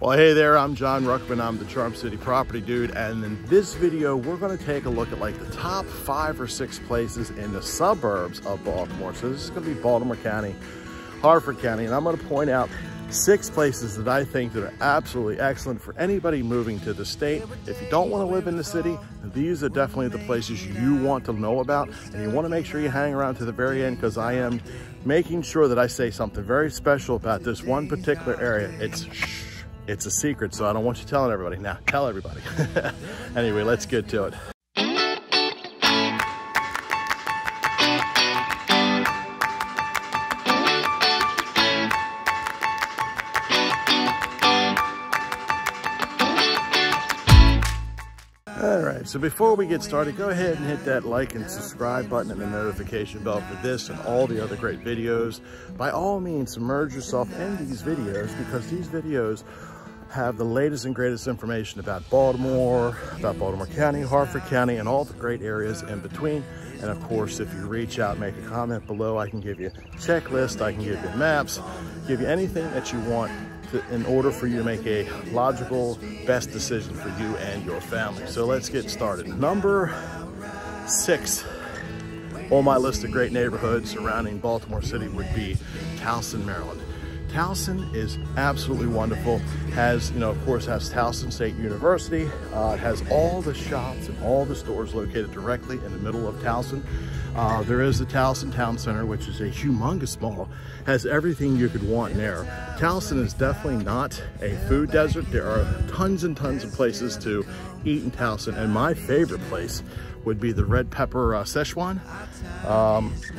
Well, hey there, I'm John Ruckman. I'm the Charm City Property Dude, and in this video, we're gonna take a look at like the top 5 or 6 places in the suburbs of Baltimore. So this is gonna be Baltimore County, Harford County, and I'm gonna point out 6 places that I think that are absolutely excellent for anybody moving to the state. If you don't wanna live in the city, these are definitely the places you want to know about, and you wanna make sure you hang around to the very end, because I am making sure that I say something very special about this one particular area. It's a secret, so I don't want you telling everybody. Now, tell everybody. Anyway, let's get to it. All right, so before we get started, go ahead and hit that like and subscribe button and the notification bell for this and all the other great videos. By all means, submerge yourself in these videos, because these videos have the latest and greatest information about Baltimore County, Harford County, and all the great areas in between. And of course, if you reach out, make a comment below, I can give you a checklist, I can give you maps, give you anything that you want in order for you to make a logical, best decision for you and your family. So let's get started. Number 6 on my list of great neighborhoods surrounding Baltimore City would be Towson, Maryland. Towson is absolutely wonderful. Has, of course, has Towson State University. It has all the shops and all the stores located directly in the middle of Towson. There is the Towson Town Center, which is a humongous mall. Has everything you could want there. Towson is definitely not a food desert. There are tons and tons of places to eat in Towson, and my favorite place would be the red pepper Szechuan.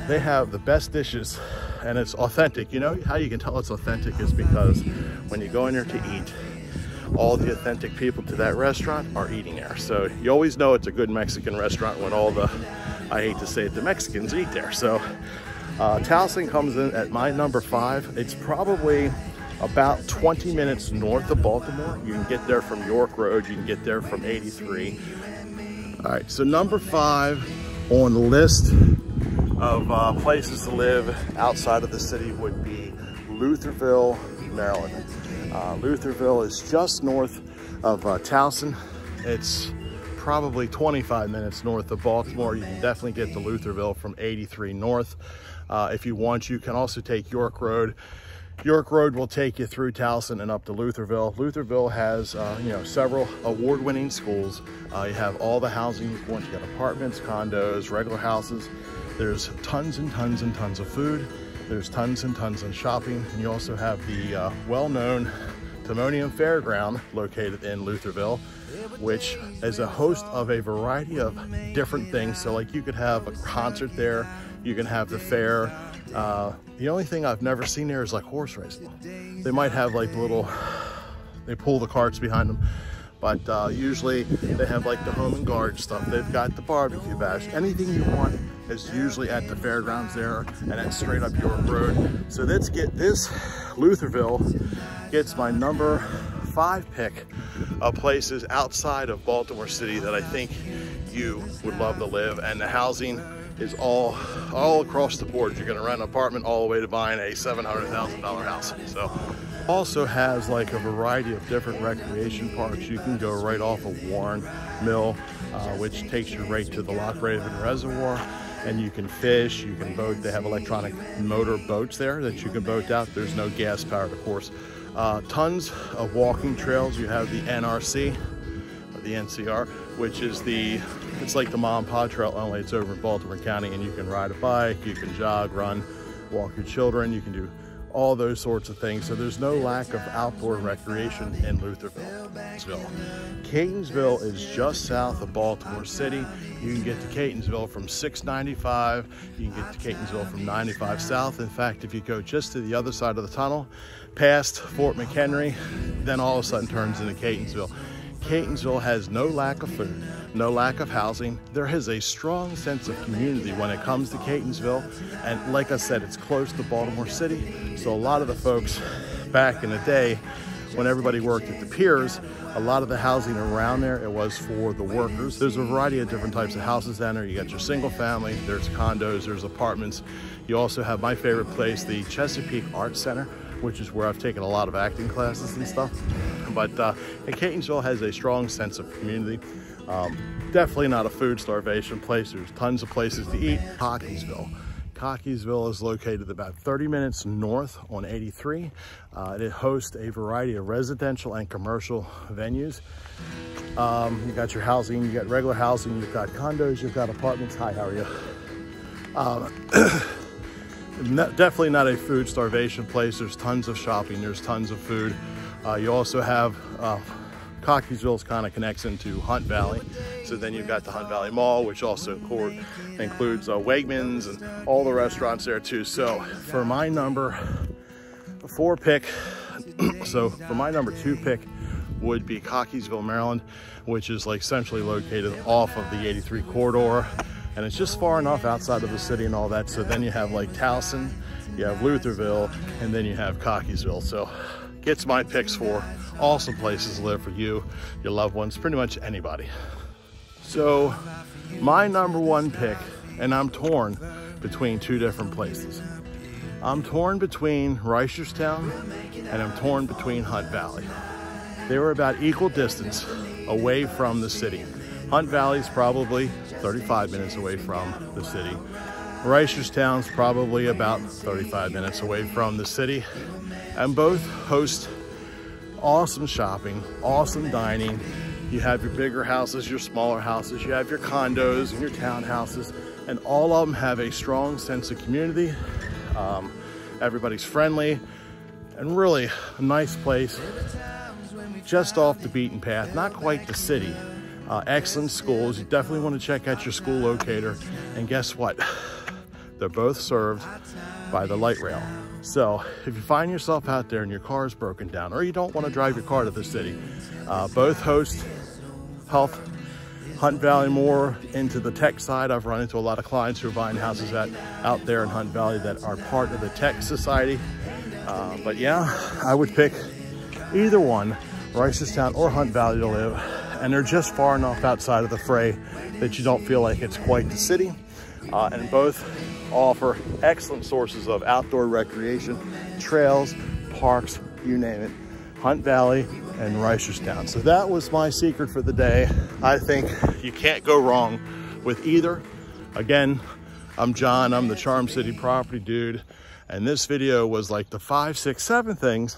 They have the best dishes, and it's authentic. You know how you can tell it's authentic is because when you go in there to eat, all the authentic people to that restaurant are eating there. So you always know it's a good Mexican restaurant when all the, I hate to say it, the Mexicans eat there. So Towson comes in at my number 5. It's probably about 20 minutes north of Baltimore. You can get there from York Road, you can get there from 83. All right, so number 5 on the list of places to live outside of the city would be Lutherville, Maryland. Lutherville is just north of Towson. It's probably 25 minutes north of Baltimore. You can definitely get to Lutherville from 83 north. If you want, you can also take York Road. York Road will take you through Towson and up to Lutherville. Lutherville has, several award-winning schools. You have all the housing you want. You got apartments, condos, regular houses. There's tons and tons and tons of food. There's tons and tons of shopping. And you also have the well-known Timonium Fairground located in Lutherville, which is a host of a variety of different things. So like you could have a concert there, you can have the fair. The only thing I've never seen there is like horse racing. They might have like they pull the carts behind them, but usually they have like the home and guard stuff. They've got the barbecue bash. Anything you want is usually at the fairgrounds there, and that's straight up York Road. So let's get this. Lutherville gets my number 5 pick of places outside of Baltimore City that I think you would love to live, and the housing is all across the board. You're gonna rent an apartment all the way to buying a $700,000 house. So also has like a variety of different recreation parks. You can go right off of Warren Mill, which takes you right to the Loch Raven Reservoir, and you can fish, you can boat. They have electronic motor boats there that you can boat out. There's no gas powered, of course. Tons of walking trails. You have the NRC, or the NCR, which is it's like the Mom and Pa Trail, only it's over in Baltimore County, and you can ride a bike, you can jog, run, walk your children, you can do all those sorts of things. So there's no lack of outdoor recreation in Lutherville. Catonsville is just south of Baltimore City. You can get to Catonsville from 695. You can get to Catonsville from 95 south. In fact, if you go just to the other side of the tunnel, past Fort McHenry, then all of a sudden turns into Catonsville. Catonsville has no lack of food, no lack of housing. There is a strong sense of community when it comes to Catonsville. And like I said, it's close to Baltimore City. So a lot of the folks back in the day, when everybody worked at the piers, a lot of the housing around there, it was for the workers. There's a variety of different types of houses down there. You got your single family, there's condos, there's apartments. You also have my favorite place, the Chesapeake Art Center, which is where I've taken a lot of acting classes and stuff. But and Catonsville has a strong sense of community. Definitely not a food starvation place. There's tons of places to eat. Cockeysville. Cockeysville is located about 30 minutes north on 83. It hosts a variety of residential and commercial venues. You got your housing, you got regular housing, you've got condos, you've got apartments. Hi, how are you? Definitely not a food starvation place. There's tons of shopping, there's tons of food. You also have Cockeysville kind of connects into Hunt Valley. So then you've got the Hunt Valley Mall, which also includes Wegmans and all the restaurants there too. So for my number 4 pick, so for my number 2 pick would be Cockeysville, Maryland, which is like centrally located off of the 83 corridor. And it's just far enough outside of the city and all that. So then you have like Towson, you have Lutherville, and then you have Cockeysville. So gets my picks for awesome places to live for you, your loved ones, pretty much anybody. So my number 1 pick, and I'm torn between 2 different places. I'm torn between Reisterstown and I'm torn between Hunt Valley. They were about equal distance away from the city. Hunt Valley is probably 35 minutes away from the city. Reisterstown's probably about 35 minutes away from the city. And both host awesome shopping, awesome dining. You have your bigger houses, your smaller houses, you have your condos and your townhouses, and all of them have a strong sense of community. Everybody's friendly and really a nice place, just off the beaten path, not quite the city. Excellent schools. You definitely want to check out your school locator. And guess what? They're both served by the light rail. So if you find yourself out there and your car is broken down, or you don't want to drive your car to the city, both host health. Hunt Valley more into the tech side. I've run into a lot of clients who are buying houses out there in Hunt Valley that are part of the tech society. But yeah, I would pick either one, Reisterstown or Hunt Valley, to live. And they're just far enough outside of the fray that you don't feel like it's quite the city. And both offer excellent sources of outdoor recreation, trails, parks, you name it. Hunt Valley and Reisterstown. So that was my secret for the day. I think you can't go wrong with either. Again, I'm John, I'm the Charm City property dude. And this video was like the 5, 6, 7 things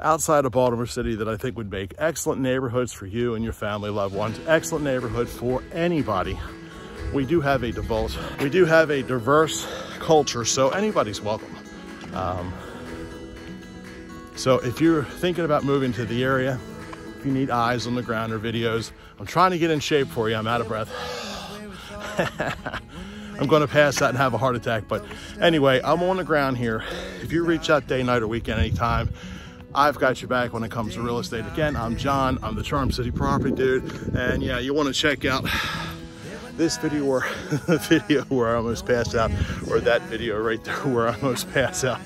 outside of Baltimore City that I think would make excellent neighborhoods for you and your family, loved ones. Excellent neighborhood for anybody. We do have a diverse culture, so anybody's welcome. So if you're thinking about moving to the area, if you need eyes on the ground or videos, I'm trying to get in shape for you. I'm out of breath. I'm going to pass out and have a heart attack. But anyway, I'm on the ground here. If you reach out day, night, or weekend, anytime, I've got your back when it comes to real estate. Again, I'm John. I'm the Charm City property dude. And yeah, you want to check out this video or the video where I almost passed out, or that video right there where I almost passed out.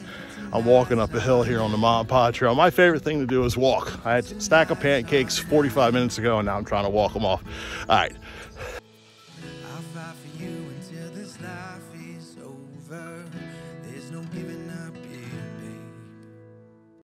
I'm walking up a hill here on the Mom and Pa Trail. My favorite thing to do is walk. I had a stack of pancakes 45 minutes ago, and now I'm trying to walk them off. All right.